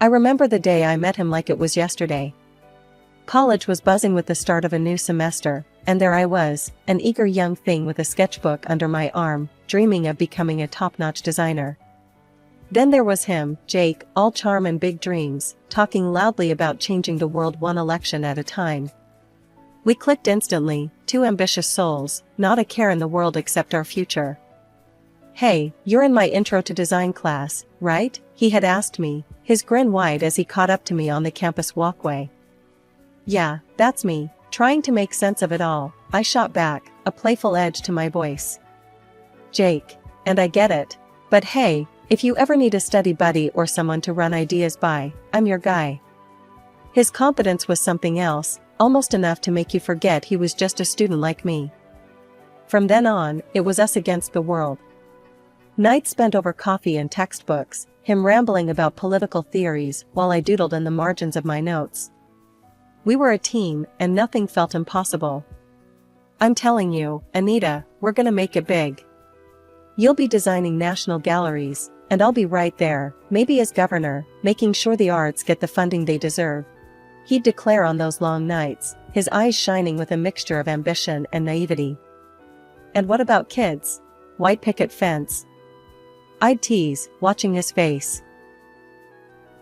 I remember the day I met him like it was yesterday. College was buzzing with the start of a new semester, and there I was, an eager young thing with a sketchbook under my arm, dreaming of becoming a top-notch designer. Then there was him, Jake, all charm and big dreams, talking loudly about changing the world one election at a time. We clicked instantly, two ambitious souls, not a care in the world except our future. "Hey, you're in my intro to design class, right?" he had asked me, his grin wide as he caught up to me on the campus walkway. "Yeah, that's me," trying to make sense of it all, I shot back, a playful edge to my voice. "Jake, and I get it. But hey, if you ever need a study buddy or someone to run ideas by, I'm your guy." His confidence was something else, almost enough to make you forget he was just a student like me. From then on, it was us against the world. Nights spent over coffee and textbooks, him rambling about political theories while I doodled in the margins of my notes. We were a team, and nothing felt impossible. "I'm telling you, Anita, we're gonna make it big. You'll be designing national galleries, and I'll be right there, maybe as governor, making sure the arts get the funding they deserve," he'd declare on those long nights, his eyes shining with a mixture of ambition and naivety. "And what about kids? White picket fence?" I'd tease, watching his face.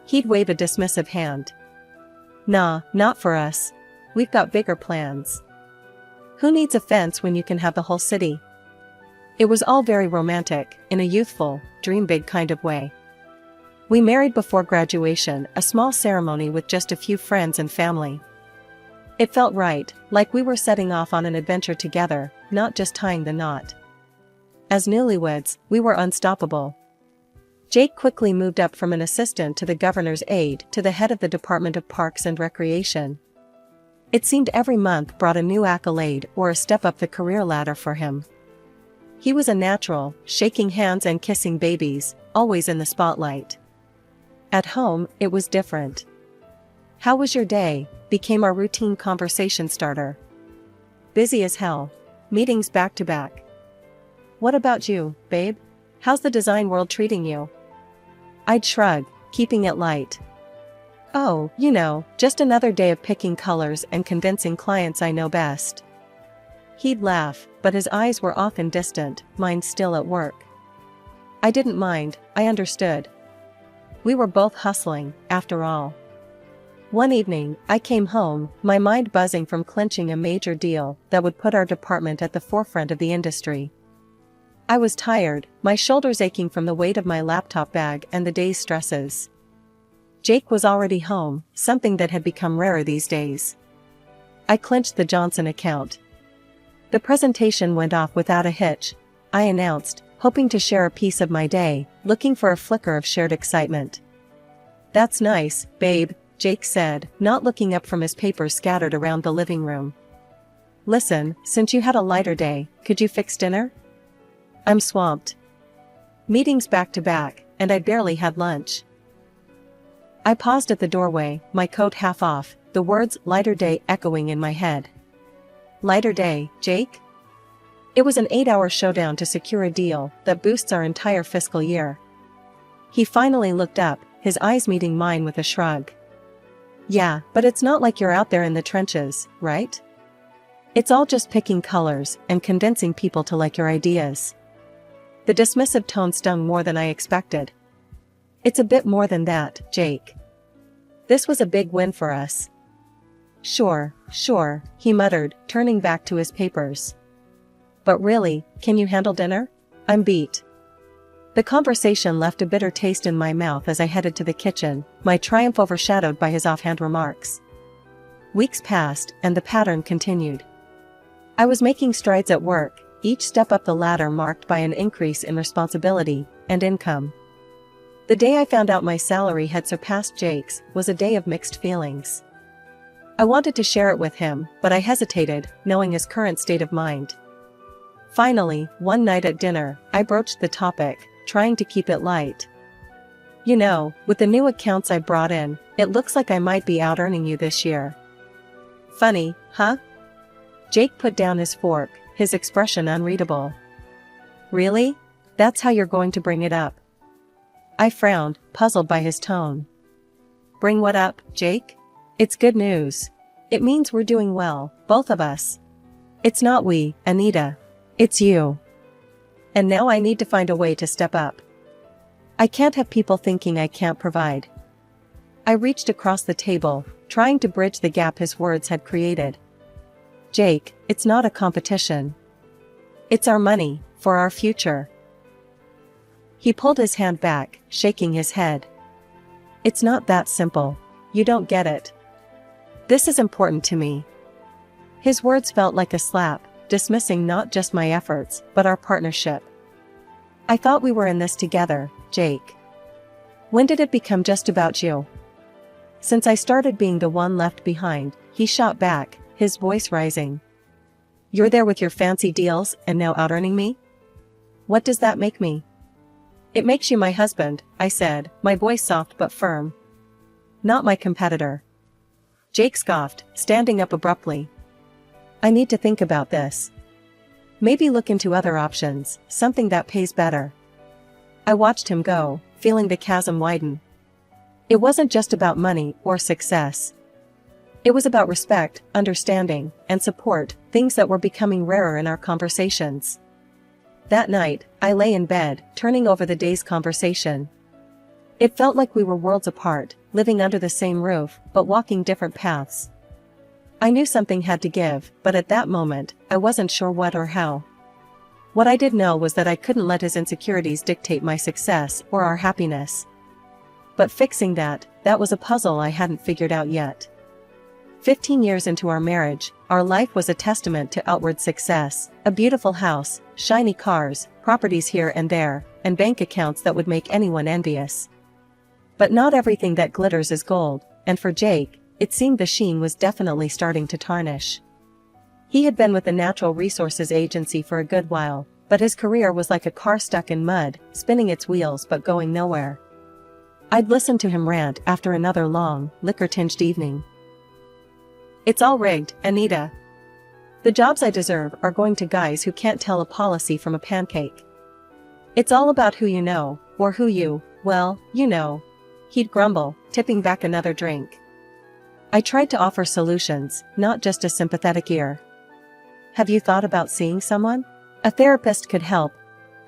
He'd wave a dismissive hand. "Nah, not for us. We've got bigger plans. Who needs a fence when you can have the whole city?" It was all very romantic, in a youthful, dream big kind of way. We married before graduation, a small ceremony with just a few friends and family. It felt right, like we were setting off on an adventure together, not just tying the knot. As newlyweds, we were unstoppable. Jake quickly moved up from an assistant to the governor's aide to the head of the Department of Parks and Recreation. It seemed every month brought a new accolade or a step up the career ladder for him. He was a natural, shaking hands and kissing babies, always in the spotlight. At home, it was different. "How was your day?" became our routine conversation starter. "Busy as hell. Meetings back to back." "What about you, babe? How's the design world treating you?" I'd shrug, keeping it light. "Oh, you know, just another day of picking colors and convincing clients I know best." He'd laugh, but his eyes were often distant, mine still at work. I didn't mind, I understood. We were both hustling, after all. One evening, I came home, my mind buzzing from clinching a major deal that would put our department at the forefront of the industry. I was tired, my shoulders aching from the weight of my laptop bag and the day's stresses. Jake was already home, something that had become rarer these days. I clinched the Johnson account. The presentation went off without a hitch, I announced, hoping to share a piece of my day, looking for a flicker of shared excitement. "That's nice, babe," Jake said, not looking up from his papers scattered around the living room. "Listen, since you had a lighter day, could you fix dinner? I'm swamped. Meetings back to back, and I barely had lunch." I paused at the doorway, my coat half off, the words "lighter day" echoing in my head. Lighter day, Jake? It was an 8-hour showdown to secure a deal that boosts our entire fiscal year. He finally looked up, his eyes meeting mine with a shrug. "Yeah, but it's not like you're out there in the trenches, right? It's all just picking colors and convincing people to like your ideas." The dismissive tone stung more than I expected. "It's a bit more than that, Jake. This was a big win for us." Sure, he muttered, turning back to his papers. "But really, can you handle dinner? I'm beat." The conversation left a bitter taste in my mouth as I headed to the kitchen, my triumph overshadowed by his offhand remarks. Weeks passed, and the pattern continued. I was making strides at work, each step up the ladder marked by an increase in responsibility and income. The day I found out my salary had surpassed Jake's was a day of mixed feelings. I wanted to share it with him, but I hesitated, knowing his current state of mind. Finally, one night at dinner, I broached the topic, trying to keep it light. "You know, with the new accounts I brought in, it looks like I might be out earning you this year." "Funny, huh?" Jake put down his fork, his expression unreadable. "Really? That's how you're going to bring it up?" I frowned, puzzled by his tone. Bring what up, Jake? It's good news. It means we're doing well, both of us. It's not we, Anita. It's you. And now I need to find a way to step up. I can't have people thinking I can't provide. I reached across the table, trying to bridge the gap his words had created. Jake, it's not a competition. It's our money, for our future. He pulled his hand back, shaking his head. It's not that simple. You don't get it. This is important to me. His words felt like a slap, dismissing not just my efforts, but our partnership. I thought we were in this together, Jake. When did it become just about you? Since I started being the one left behind, he shot back, his voice rising. You're there with your fancy deals and now out-earning me? What does that make me? It makes you my husband, I said, my voice soft but firm. Not my competitor. Jake scoffed, standing up abruptly. I need to think about this. Maybe look into other options, something that pays better. I watched him go, feeling the chasm widen. It wasn't just about money or success. It was about respect, understanding, and support, things that were becoming rarer in our conversations. That night, I lay in bed, turning over the day's conversation. It felt like we were worlds apart, living under the same roof, but walking different paths. I knew something had to give, but at that moment, I wasn't sure what or how. What I did know was that I couldn't let his insecurities dictate my success or our happiness. But fixing that was a puzzle I hadn't figured out yet. 15 years into our marriage, our life was a testament to outward success, a beautiful house, shiny cars, properties here and there, and bank accounts that would make anyone envious. But not everything that glitters is gold, and for Jake, it seemed the sheen was definitely starting to tarnish. He had been with the Natural Resources Agency for a good while, but his career was like a car stuck in mud, spinning its wheels but going nowhere. I'd listened to him rant after another long, liquor-tinged evening. It's all rigged, Anita. The jobs I deserve are going to guys who can't tell a policy from a pancake. It's all about who you know, or who you, well, you know. He'd grumble, tipping back another drink. I tried to offer solutions, not just a sympathetic ear. Have you thought about seeing someone? A therapist could help,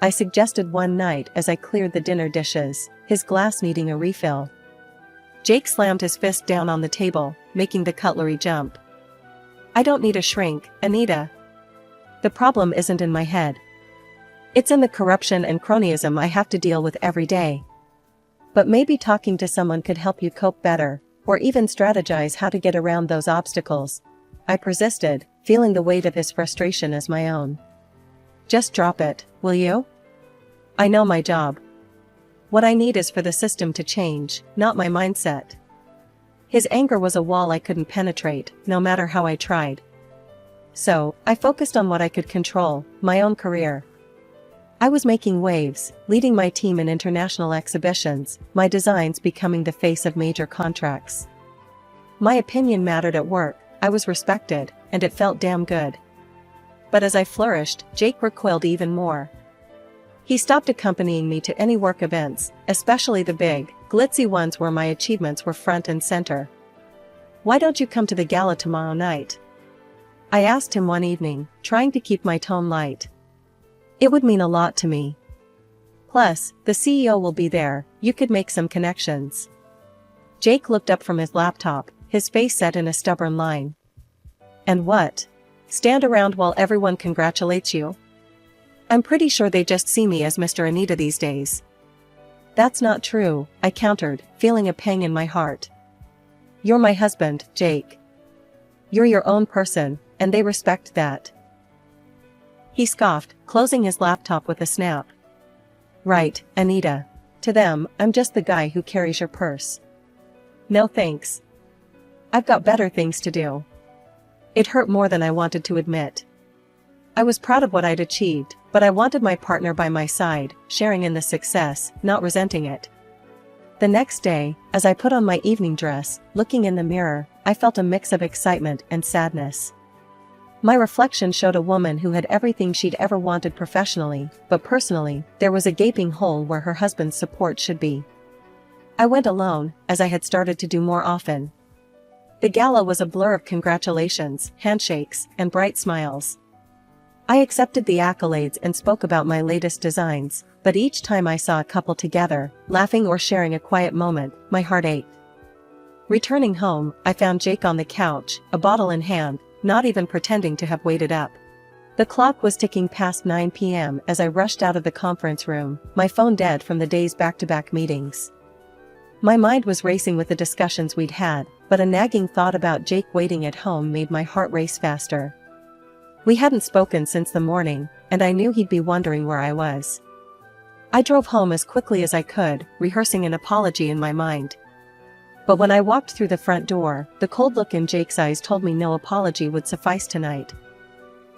I suggested one night as I cleared the dinner dishes, his glass needing a refill. Jake slammed his fist down on the table, making the cutlery jump. I don't need a shrink, Anita. The problem isn't in my head. It's in the corruption and cronyism I have to deal with every day. But maybe talking to someone could help you cope better, or even strategize how to get around those obstacles. I persisted, feeling the weight of his frustration as my own. Just drop it, will you? I know my job. What I need is for the system to change, not my mindset. His anger was a wall I couldn't penetrate, no matter how I tried. So, I focused on what I could control, my own career. I was making waves, leading my team in international exhibitions, my designs becoming the face of major contracts. My opinion mattered at work, I was respected, and it felt damn good. But as I flourished, Jake recoiled even more. He stopped accompanying me to any work events, especially the big, glitzy ones where my achievements were front and center. Why don't you come to the gala tomorrow night? I asked him one evening, trying to keep my tone light. It would mean a lot to me. Plus, the CEO will be there, you could make some connections. Jake looked up from his laptop, his face set in a stubborn line. And what? Stand around while everyone congratulates you? I'm pretty sure they just see me as Mr. Anita these days. That's not true, I countered, feeling a pang in my heart. You're my husband, Jake. You're your own person, and they respect that. He scoffed, closing his laptop with a snap. Right, Anita. To them, I'm just the guy who carries your purse. No thanks. I've got better things to do. It hurt more than I wanted to admit. I was proud of what I'd achieved, but I wanted my partner by my side, sharing in the success, not resenting it. The next day, as I put on my evening dress, looking in the mirror, I felt a mix of excitement and sadness. My reflection showed a woman who had everything she'd ever wanted professionally, but personally, there was a gaping hole where her husband's support should be. I went alone, as I had started to do more often. The gala was a blur of congratulations, handshakes, and bright smiles. I accepted the accolades and spoke about my latest designs, but each time I saw a couple together, laughing or sharing a quiet moment, my heart ached. Returning home, I found Jake on the couch, a bottle in hand, not even pretending to have waited up. The clock was ticking past 9 p.m. as I rushed out of the conference room, my phone dead from the day's back-to-back meetings. My mind was racing with the discussions we'd had, but a nagging thought about Jake waiting at home made my heart race faster. We hadn't spoken since the morning, and I knew he'd be wondering where I was. I drove home as quickly as I could, rehearsing an apology in my mind. But when I walked through the front door, the cold look in Jake's eyes told me no apology would suffice tonight.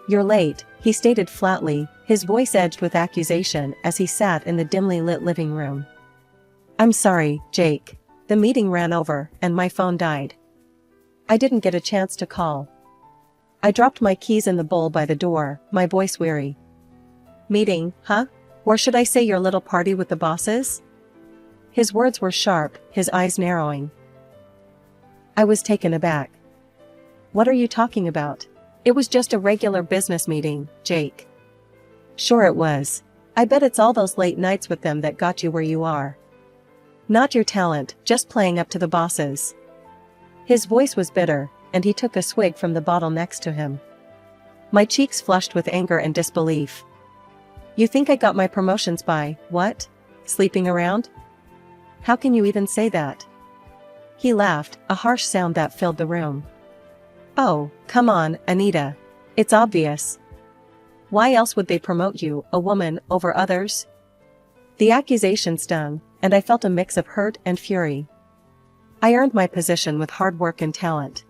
"You're late," he stated flatly, his voice edged with accusation as he sat in the dimly lit living room. "I'm sorry, Jake. The meeting ran over, and my phone died. I didn't get a chance to call." I dropped my keys in the bowl by the door, my voice weary. "Meeting, huh? Or should I say your little party with the bosses?" His words were sharp, his eyes narrowing. I was taken aback. "What are you talking about? It was just a regular business meeting, Jake." "Sure it was. I bet it's all those late nights with them that got you where you are. Not your talent, just playing up to the bosses." His voice was bitter, and he took a swig from the bottle next to him. My cheeks flushed with anger and disbelief. "You think I got my promotions by, what? Sleeping around? How can you even say that?" He laughed, a harsh sound that filled the room. "Oh, come on, Anita. It's obvious. Why else would they promote you, a woman, over others?" The accusation stung, and I felt a mix of hurt and fury. I earned my position with hard work and talent.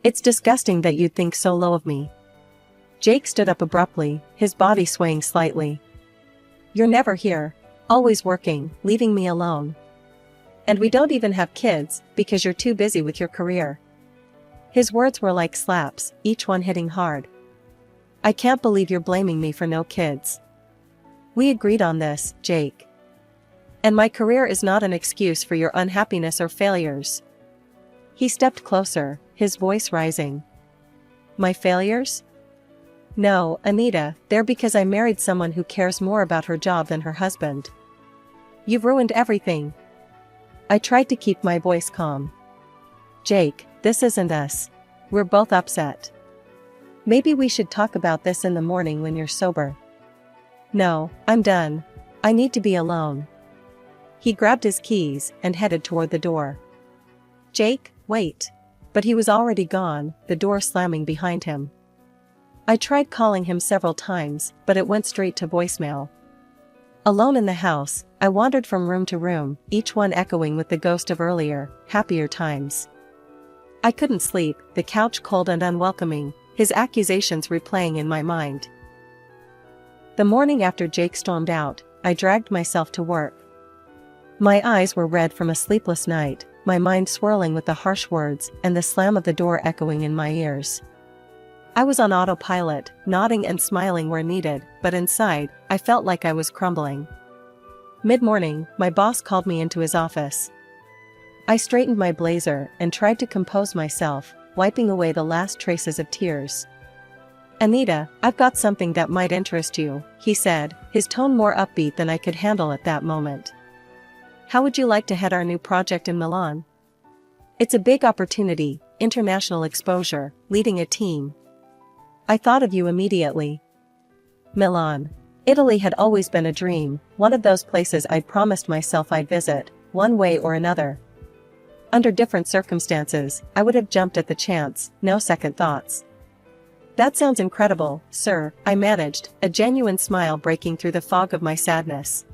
It's disgusting that you'd think so low of me. Jake stood up abruptly, his body swaying slightly. "You're never here. Always working, leaving me alone. And we don't even have kids, because you're too busy with your career." His words were like slaps, each one hitting hard. "I can't believe you're blaming me for no kids. We agreed on this, Jake. And my career is not an excuse for your unhappiness or failures." He stepped closer, his voice rising. "My failures? No, Anita, they're because I married someone who cares more about her job than her husband. You've ruined everything." I tried to keep my voice calm. "Jake, this isn't us. We're both upset. Maybe we should talk about this in the morning when you're sober." "No, I'm done. I need to be alone." He grabbed his keys and headed toward the door. "Jake, wait." But he was already gone, the door slamming behind him. I tried calling him several times, but it went straight to voicemail. Alone in the house, I wandered from room to room, each one echoing with the ghost of earlier, happier times. I couldn't sleep, the couch cold and unwelcoming, his accusations replaying in my mind. The morning after Jake stormed out, I dragged myself to work. My eyes were red from a sleepless night, my mind swirling with the harsh words and the slam of the door echoing in my ears. I was on autopilot, nodding and smiling where needed, but inside, I felt like I was crumbling. Mid-morning, my boss called me into his office. I straightened my blazer and tried to compose myself, wiping away the last traces of tears. "Anita, I've got something that might interest you," he said, his tone more upbeat than I could handle at that moment. "How would you like to head our new project in Milan? It's a big opportunity, international exposure, leading a team. I thought of you immediately." Milan. Italy had always been a dream, one of those places I'd promised myself I'd visit, one way or another. Under different circumstances, I would have jumped at the chance, no second thoughts. "That sounds incredible, sir," I managed, a genuine smile breaking through the fog of my sadness.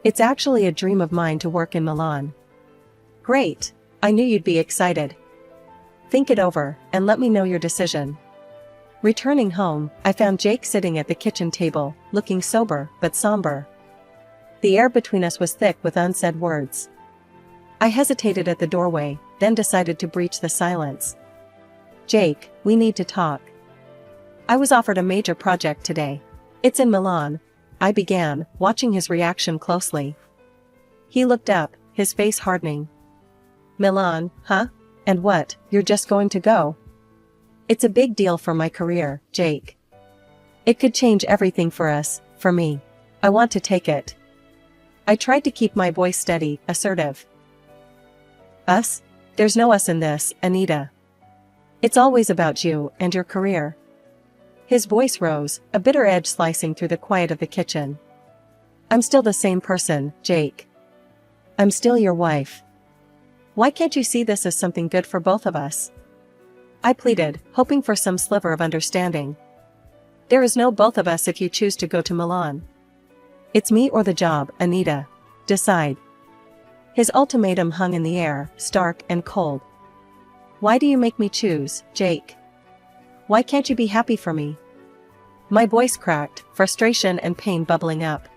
"It's actually a dream of mine to work in Milan." "Great. I knew you'd be excited. Think it over, and let me know your decision." Returning home, I found Jake sitting at the kitchen table, looking sober but somber. The air between us was thick with unsaid words. I hesitated at the doorway, then decided to breach the silence. "Jake, we need to talk. I was offered a major project today. It's in Milan," I began, watching his reaction closely. He looked up, his face hardening. Milan, huh? And what, you're just going to go? It's a big deal for my career, Jake. It could change everything for us, for me. I want to take it. I tried to keep my voice steady, assertive. Us? There's no us in this, Anita. It's always about you and your career. His voice rose, a bitter edge slicing through the quiet of the kitchen. I'm still the same person, Jake. I'm still your wife. Why can't you see this as something good for both of us? I pleaded, hoping for some sliver of understanding. There is no both of us if you choose to go to Milan. It's me or the job, Anita. Decide. His ultimatum hung in the air, stark and cold. Why do you make me choose, Jake? Why can't you be happy for me? My voice cracked, frustration and pain bubbling up.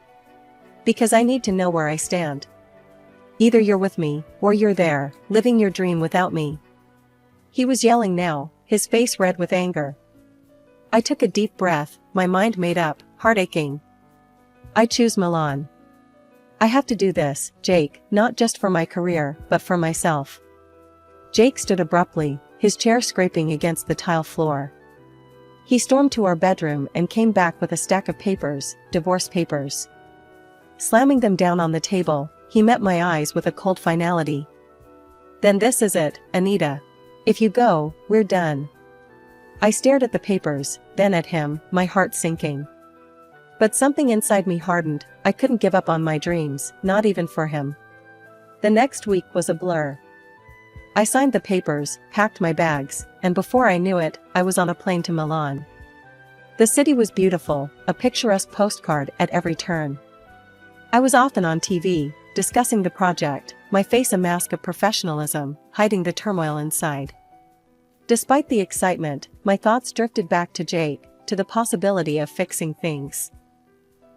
Because I need to know where I stand. Either you're with me, or you're there, living your dream without me. He was yelling now, his face red with anger. I took a deep breath, my mind made up, heart aching. I choose Milan. I have to do this, Jake, not just for my career, but for myself. Jake stood abruptly, his chair scraping against the tile floor. He stormed to our bedroom and came back with a stack of papers, divorce papers. Slamming them down on the table, he met my eyes with a cold finality. Then this is it, Anita. If you go, we're done. I stared at the papers, then at him, my heart sinking. But something inside me hardened. I couldn't give up on my dreams, not even for him. The next week was a blur. I signed the papers, packed my bags, and before I knew it, I was on a plane to Milan. The city was beautiful, a picturesque postcard at every turn. I was often on TV, discussing the project, my face a mask of professionalism, hiding the turmoil inside. Despite the excitement, my thoughts drifted back to Jake, to the possibility of fixing things.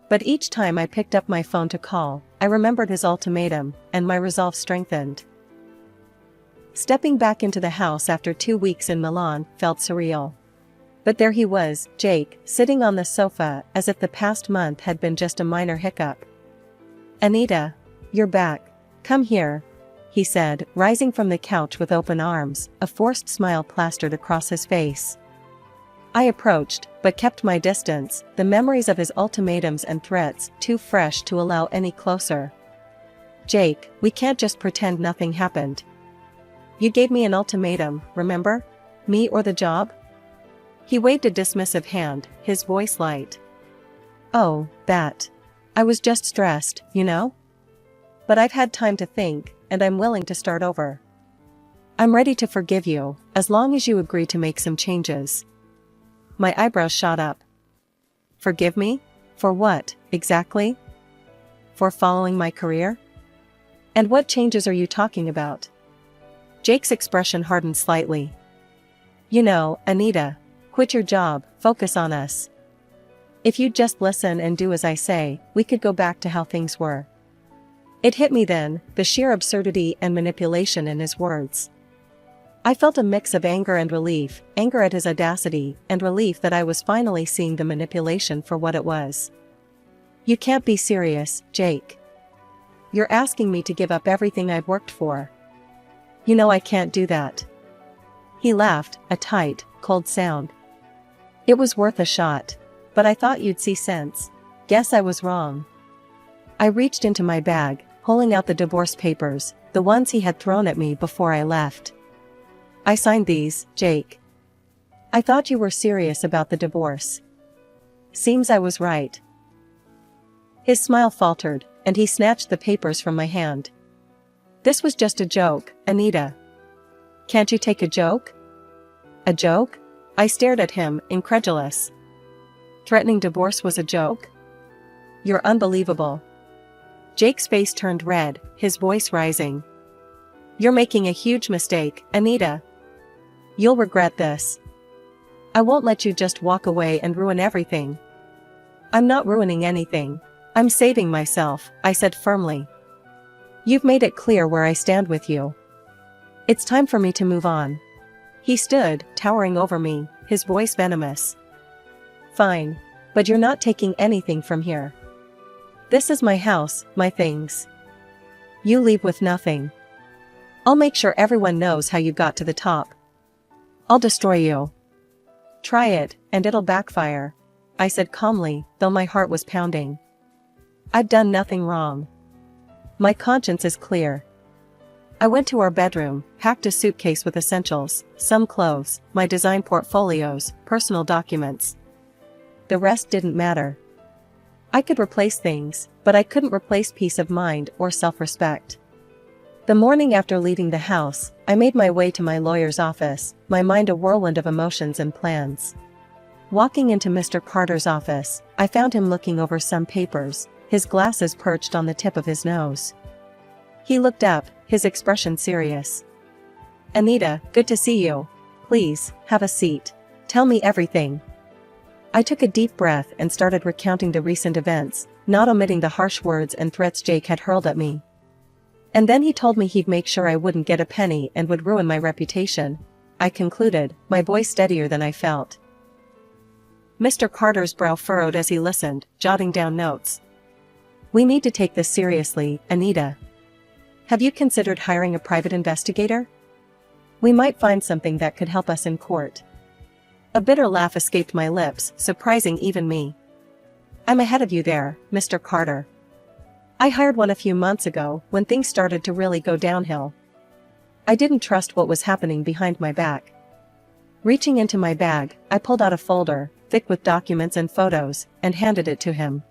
But each time I picked up my phone to call, I remembered his ultimatum, and my resolve strengthened. Stepping back into the house after 2 weeks in Milan felt surreal. But there he was, Jake, sitting on the sofa as if the past month had been just a minor hiccup. Anita, you're back. Come here, he said, rising from the couch with open arms, a forced smile plastered across his face. I approached, but kept my distance, the memories of his ultimatums and threats too fresh to allow any closer. Jake, we can't just pretend nothing happened. You gave me an ultimatum, remember? Me or the job? He waved a dismissive hand, his voice light. Oh, that. I was just stressed, you know? But I've had time to think, and I'm willing to start over. I'm ready to forgive you, as long as you agree to make some changes. My eyebrows shot up. Forgive me? For what, exactly? For following my career? And what changes are you talking about? Jake's expression hardened slightly. You know, Anita, quit your job, focus on us. If you'd just listen and do as I say, we could go back to how things were. It hit me then, the sheer absurdity and manipulation in his words. I felt a mix of anger and relief, anger at his audacity, and relief that I was finally seeing the manipulation for what it was. You can't be serious, Jake. You're asking me to give up everything I've worked for. You know I can't do that. He laughed, a tight, cold sound. It was worth a shot. But I thought you'd see sense. Guess I was wrong. I reached into my bag, pulling out the divorce papers, the ones he had thrown at me before I left. I signed these, Jake. I thought you were serious about the divorce. Seems I was right. His smile faltered, and he snatched the papers from my hand. This was just a joke, Anita. Can't you take a joke? A joke? I stared at him, incredulous. Threatening divorce was a joke? You're unbelievable. Jake's face turned red, his voice rising. You're making a huge mistake, Anita. You'll regret this. I won't let you just walk away and ruin everything. I'm not ruining anything. I'm saving myself, I said firmly. You've made it clear where I stand with you. It's time for me to move on. He stood, towering over me, his voice venomous. Fine. But you're not taking anything from here. This is my house, my things. You leave with nothing. I'll make sure everyone knows how you got to the top. I'll destroy you. Try it, and it'll backfire, I said calmly, though my heart was pounding. I've done nothing wrong. My conscience is clear. I went to our bedroom, packed a suitcase with essentials, some clothes, my design portfolios, personal documents. The rest didn't matter. I could replace things, but I couldn't replace peace of mind or self-respect. The morning after leaving the house, I made my way to my lawyer's office, my mind a whirlwind of emotions and plans. Walking into Mr. Carter's office, I found him looking over some papers, his glasses perched on the tip of his nose. He looked up, his expression serious. Anita, good to see you. Please, have a seat. Tell me everything. I took a deep breath and started recounting the recent events, not omitting the harsh words and threats Jake had hurled at me. And then he told me he'd make sure I wouldn't get a penny and would ruin my reputation, I concluded, my voice steadier than I felt. Mr. Carter's brow furrowed as he listened, jotting down notes. We need to take this seriously, Anita. Have you considered hiring a private investigator? We might find something that could help us in court. A bitter laugh escaped my lips, surprising even me. I'm ahead of you there, Mr. Carter. I hired one a few months ago, when things started to really go downhill. I didn't trust what was happening behind my back. Reaching into my bag, I pulled out a folder, thick with documents and photos, and handed it to him.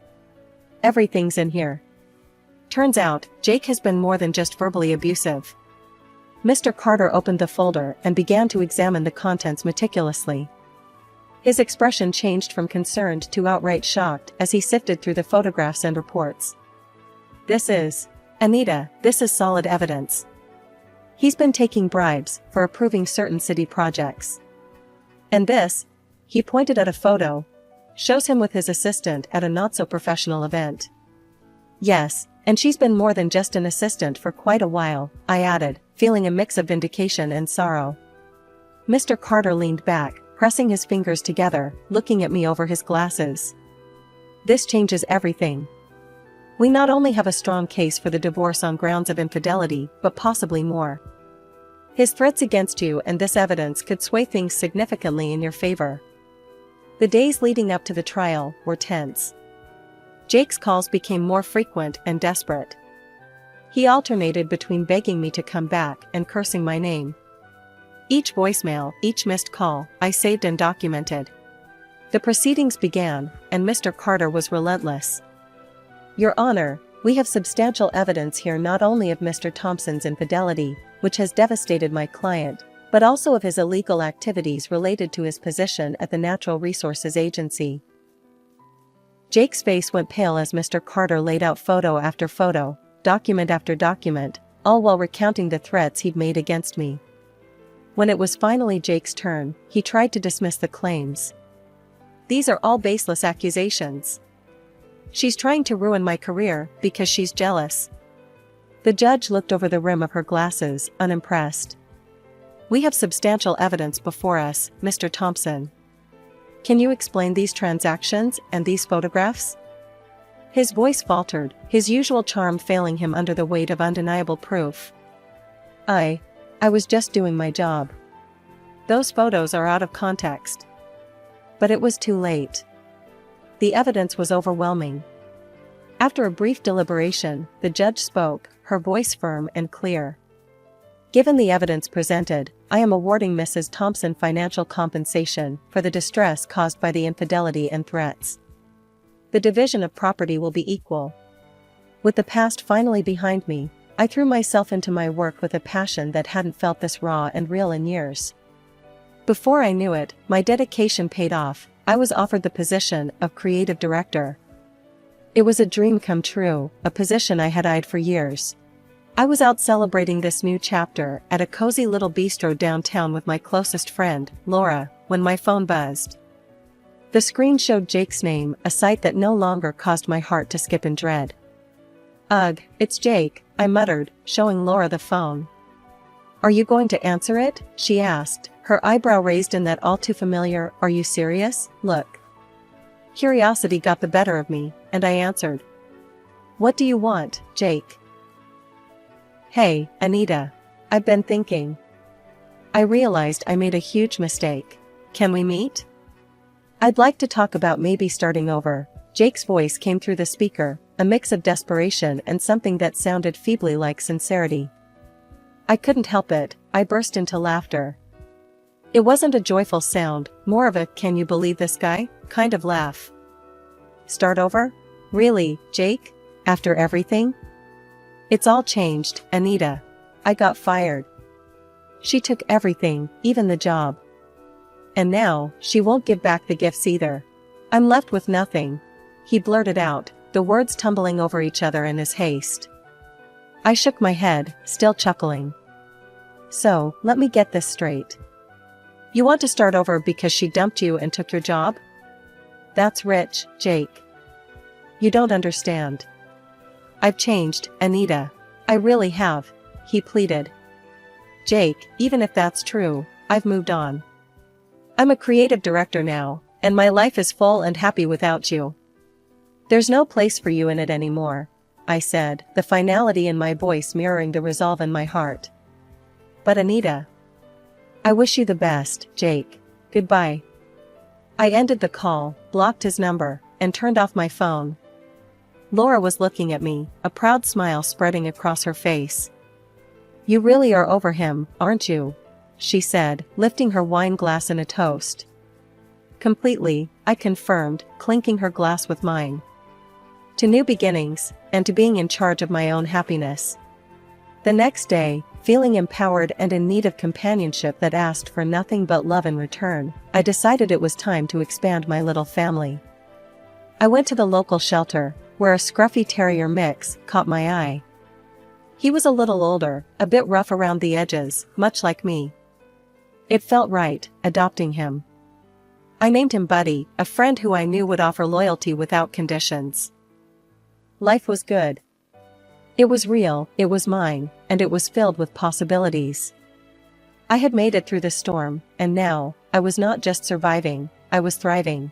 Everything's in here. Turns out, Jake has been more than just verbally abusive. Mr. Carter opened the folder and began to examine the contents meticulously. His expression changed from concerned to outright shocked as he sifted through the photographs and reports. Anita, this is solid evidence. He's been taking bribes for approving certain city projects. And this, he pointed at a photo, shows him with his assistant at a not-so-professional event. Yes, and she's been more than just an assistant for quite a while, I added, feeling a mix of vindication and sorrow. Mr. Carter leaned back, pressing his fingers together, looking at me over his glasses. This changes everything. We not only have a strong case for the divorce on grounds of infidelity, but possibly more. His threats against you and this evidence could sway things significantly in your favor. The days leading up to the trial were tense. Jake's calls became more frequent and desperate. He alternated between begging me to come back and cursing my name. Each voicemail, each missed call, I saved and documented. The proceedings began, and Mr. Carter was relentless. Your Honor, we have substantial evidence here not only of Mr. Thompson's infidelity, which has devastated my client, but also of his illegal activities related to his position at the Natural Resources Agency. Jake's face went pale as Mr. Carter laid out photo after photo, document after document, all while recounting the threats he'd made against me. When it was finally Jake's turn, he tried to dismiss the claims. These are all baseless accusations. She's trying to ruin my career because she's jealous. The judge looked over the rim of her glasses, unimpressed. We have substantial evidence before us, Mr. Thompson. Can you explain these transactions and these photographs? His voice faltered, his usual charm failing him under the weight of undeniable proof. I was just doing my job. Those photos are out of context. But it was too late. The evidence was overwhelming. After a brief deliberation, the judge spoke, her voice firm and clear. Given the evidence presented, I am awarding Mrs. Thompson financial compensation for the distress caused by the infidelity and threats. The division of property will be equal. With the past finally behind me, I threw myself into my work with a passion that hadn't felt this raw and real in years. Before I knew it, my dedication paid off. I was offered the position of creative director. It was a dream come true, a position I had eyed for years. I was out celebrating this new chapter at a cozy little bistro downtown with my closest friend, Laura, when my phone buzzed. The screen showed Jake's name, a sight that no longer caused my heart to skip in dread. Ugh, it's Jake, I muttered, showing Laura the phone. Are you going to answer it? She asked, her eyebrow raised in that all too familiar, "Are you serious?" look. Curiosity got the better of me, and I answered. What do you want, Jake? Hey, Anita. I've been thinking. I realized I made a huge mistake. Can we meet? I'd like to talk about maybe starting over. Jake's voice came through the speaker, a mix of desperation and something that sounded feebly like sincerity. I couldn't help it, I burst into laughter. It wasn't a joyful sound, more of a "can you believe this guy" kind of laugh. Start over? Really, Jake? After everything? It's all changed, Anita. I got fired. She took everything, even the job. And now, she won't give back the gifts either. I'm left with nothing. He blurted out, the words tumbling over each other in his haste. I shook my head, still chuckling. So, let me get this straight. You want to start over because she dumped you and took your job? That's rich, Jake. You don't understand. I've changed, Anita. I really have, he pleaded. Jake, even if that's true, I've moved on. I'm a creative director now, and my life is full and happy without you. There's no place for you in it anymore, I said, the finality in my voice mirroring the resolve in my heart. But Anita. I wish you the best, Jake. Goodbye. I ended the call, blocked his number, and turned off my phone. Laura was looking at me, a proud smile spreading across her face. You really are over him, aren't you? She said, lifting her wine glass in a toast. Completely, I confirmed, clinking her glass with mine. To new beginnings, and to being in charge of my own happiness. The next day, feeling empowered and in need of companionship that asked for nothing but love in return, I decided it was time to expand my little family. I went to the local shelter, where a scruffy terrier mix caught my eye. He was a little older, a bit rough around the edges, much like me. It felt right, adopting him. I named him Buddy, a friend who I knew would offer loyalty without conditions. Life was good. It was real, it was mine, and it was filled with possibilities. I had made it through the storm, and now, I was not just surviving, I was thriving.